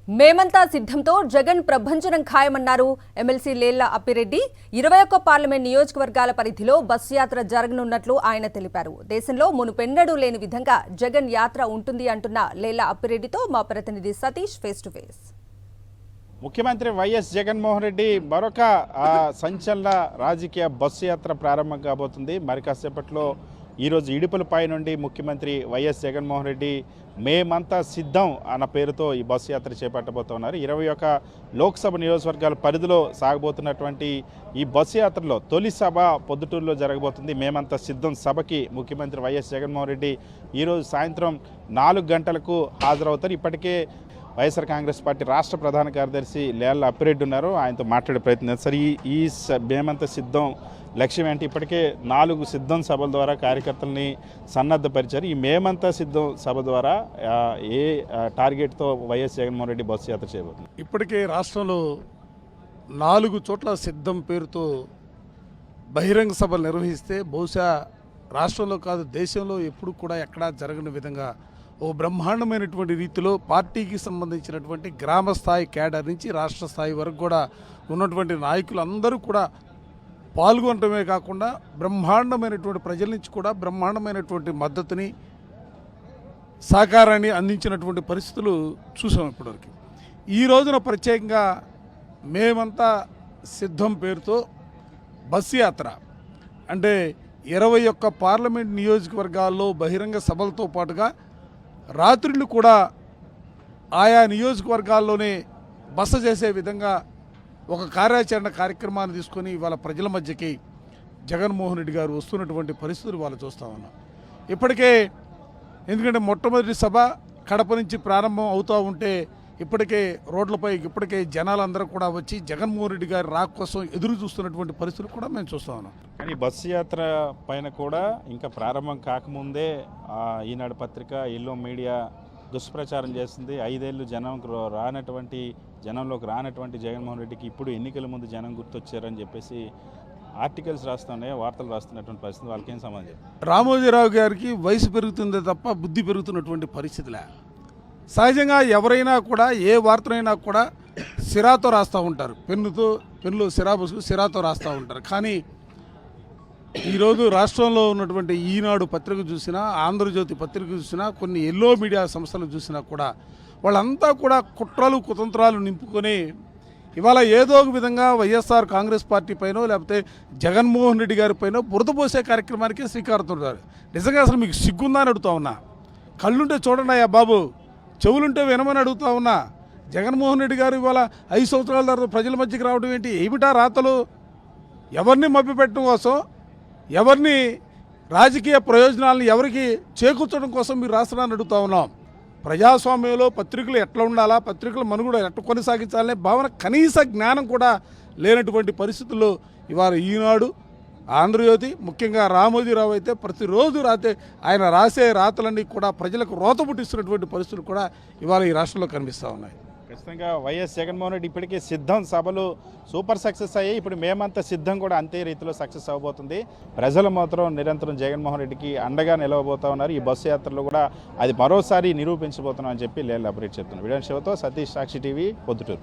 మేమంతా సిద్ధంతో జగన్ ప్రభంజనం ఖాయమన్నారు MLC Lella Appireddy. 21 parliament నియోజకవర్గాల పరిధిలో బస్సు యాత్ర జరగనున్నట్లు ఆయన తెలిపారు. దేశంలో మునుపెన్నడూ లేని విధంగా జగన్ యాత్ర ఉంటుంది అంటున్న లేళ్ల అప్పిరెడ్డితో మా ప్రతినిధి సతీష్ ఫేస్ టు ఫేస్. ముఖ్యమంత్రి వైఎస్ జగన్మోహన్ రెడ్డి మరొక సంచలన రాజకీయ బస్సు యాత్ర ప్రారంభం కాబోతుంది. మరి కాసేపట్లో ఈరోజు ఇడుపులపై నుండి ముఖ్యమంత్రి వైఎస్ జగన్మోహన్ రెడ్డి మేమంతా సిద్ధం అన్న పేరుతో ఈ బస్సు యాత్ర చేపట్టబోతున్నారు. 21 లోక్సభ నియోజకవర్గాల పరిధిలో సాగబోతున్నటువంటి ఈ బస్సు యాత్రలో తొలి సభ పొద్దుటూరులో జరగబోతుంది. మేమంతా సిద్ధం సభకి ముఖ్యమంత్రి వైఎస్ జగన్మోహన్ రెడ్డి ఈరోజు సాయంత్రం 4 గంటలకు హాజరవుతారు. ఇప్పటికే వైఎస్ఆర్ కాంగ్రెస్ పార్టీ రాష్ట్ర ప్రధాన కార్యదర్శి లేళ్ల అప్పిరెడ్డి ఉన్నారు. ఆయనతో మాట్లాడే ప్రయత్నం సార్. ఈ మేమంతా సిద్ధం లక్ష్యం ఏంటి? ఇప్పటికే 4 సిద్ధం సభల ద్వారా కార్యకర్తల్ని సన్నద్ధపరిచారు. ఈ మేమంతా సిద్ధం సభ ద్వారా ఏ టార్గెట్తో వైఎస్ జగన్మోహన్ రెడ్డి బస్సు యాత్ర చేయబోతుంది? ఇప్పటికే రాష్ట్రంలో 4 చోట్ల సిద్ధం పేరుతో బహిరంగ సభలు నిర్వహిస్తే బహుశా రాష్ట్రంలో కాదు దేశంలో ఎప్పుడు కూడా ఎక్కడా జరగని విధంగా ఓ బ్రహ్మాండమైనటువంటి రీతిలో పార్టీకి సంబంధించినటువంటి గ్రామ స్థాయి క్యాడర్ నుంచి రాష్ట్ర స్థాయి వరకు కూడా ఉన్నటువంటి నాయకులు అందరూ కూడా పాల్గొనటమే కాకుండా బ్రహ్మాండమైనటువంటి ప్రజల నుంచి కూడా బ్రహ్మాండమైనటువంటి మద్దతుని సహకారాన్ని అందించినటువంటి పరిస్థితులు చూసాం ఇప్పటివరకు. ఈ రోజున ప్రత్యేకంగా మేమంతా సిద్ధం పేరుతో బస్సు యాత్ర అంటే 21 పార్లమెంట్ నియోజకవర్గాల్లో బహిరంగ సభలతో పాటుగా రాత్రులు కూడా ఆయా నియోజకవర్గాల్లోనే బస చేసే విధంగా ఒక కార్యాచరణ కార్యక్రమాన్ని తీసుకొని ఇవాళ ప్రజల మధ్యకి జగన్మోహన్ రెడ్డి గారు వస్తున్నటువంటి పరిస్థితులు వాళ్ళు చూస్తూ ఉన్నాం. ఇప్పటికే ఎందుకంటే మొట్టమొదటి సభ కడప నుంచి ప్రారంభం అవుతూ ఉంటే ఇప్పటికే రోడ్లపై ఇప్పటికే జనాలందరూ కూడా వచ్చి జగన్మోహన్ రెడ్డి గారి రాక కోసం ఎదురు చూస్తున్నటువంటి పరిస్థితులు కూడా మేము చూస్తూ ఉన్నాం. కానీ బస్సు యాత్ర పైన కూడా ఇంకా ప్రారంభం కాకముందే ఈనాడు పత్రిక ఎల్లో మీడియా దుష్ప్రచారం చేస్తుంది. 5 ఏళ్ళు జనంలోకి రానటువంటి జగన్మోహన్ రెడ్డికి ఇప్పుడు ఎన్నికల ముందు జనం గుర్తొచ్చారని చెప్పేసి ఆర్టికల్స్ రాస్తున్నాయి, వార్తలు రాస్తున్నటువంటి పరిస్థితి. వాళ్ళకేం సమాధానం? రామోజీరావు గారికి వయసు పెరుగుతుందే తప్ప బుద్ధి పెరుగుతున్నటువంటి పరిస్థితులే. సహజంగా ఎవరైనా కూడా ఏ వార్తనైనా కూడా సిరాతో రాస్తూ ఉంటారు, పెన్నులో సిరాతో రాస్తూ ఉంటారు. కానీ ఈరోజు రాష్ట్రంలో ఉన్నటువంటి ఈనాడు పత్రిక చూసినా, ఆంధ్రజ్యోతి పత్రిక చూసినా, కొన్ని ఎల్లో మీడియా సంస్థలు చూసినా కూడా వాళ్ళంతా కూడా కుట్రలు కుతంత్రాలు నింపుకొని ఇవాళ ఏదో ఒక విధంగా వైఎస్ఆర్ కాంగ్రెస్ పార్టీ పైనో లేకపోతే జగన్మోహన్ రెడ్డి గారి పైన బురద పోసే కార్యక్రమానికి శ్రీకారుతున్నారు. నిజంగా అసలు మీకు సిగ్గుందా అని అడుగుతా ఉన్నా. కళ్ళుంటే చూడండి అయ్యా బాబు, చెవులుంటే వినమని అడుగుతా ఉన్నా. జగన్మోహన్ రెడ్డి గారు ఇవాళ 5 సంవత్సరాల తర్వాత ప్రజల మధ్యకి రావడం ఏంటి? ఏమిటా రాతలు? ఎవరిని మభ్యపెట్టడం కోసం, ఎవరిని రాజకీయ ప్రయోజనాలను ఎవరికి చేకూర్చడం కోసం మీరు రాష్ట్రాన్ని అడుగుతా ఉన్నాం. ప్రజాస్వామ్యంలో పత్రికలు ఎట్లా ఉండాలా, పత్రికల మనుగడ ఎట్లా కొనసాగించాలనే భావన కనీస జ్ఞానం కూడా లేనటువంటి పరిస్థితుల్లో ఇవాళ ఈనాడు, ఆంధ్రజ్యోతి, ముఖ్యంగా రామోజీరావు అయితే ప్రతిరోజు ఆయన రాసే రాతలన్నీ కూడా ప్రజలకు రోత పుట్టిస్తున్నటువంటి పరిస్థితులు కూడా ఇవాళ ఈ రాష్ట్రంలో కనిపిస్తూ ఉన్నాయి. ఖచ్చితంగా వైఎస్ జగన్మోహన్ రెడ్డి ఇప్పటికే సిద్ధం సభలు సూపర్ సక్సెస్ అయ్యాయి. ఇప్పుడు మేమంతా సిద్ధం కూడా అంతే రీతిలో సక్సెస్ అవ్వబోతుంది. ప్రజలు మాత్రం నిరంతరం జగన్మోహన్ రెడ్డికి అండగా నిలవబోతా ఉన్నారు. ఈ బస్సు యాత్రలో కూడా అది మరోసారి నిరూపించబోతున్నాం అని చెప్పి లేళ్ల అప్పిరెడ్డి చెప్తున్నారు. వీడియో షోతో సతీష్, సాక్షి టీవీ, పొద్దుటూరు.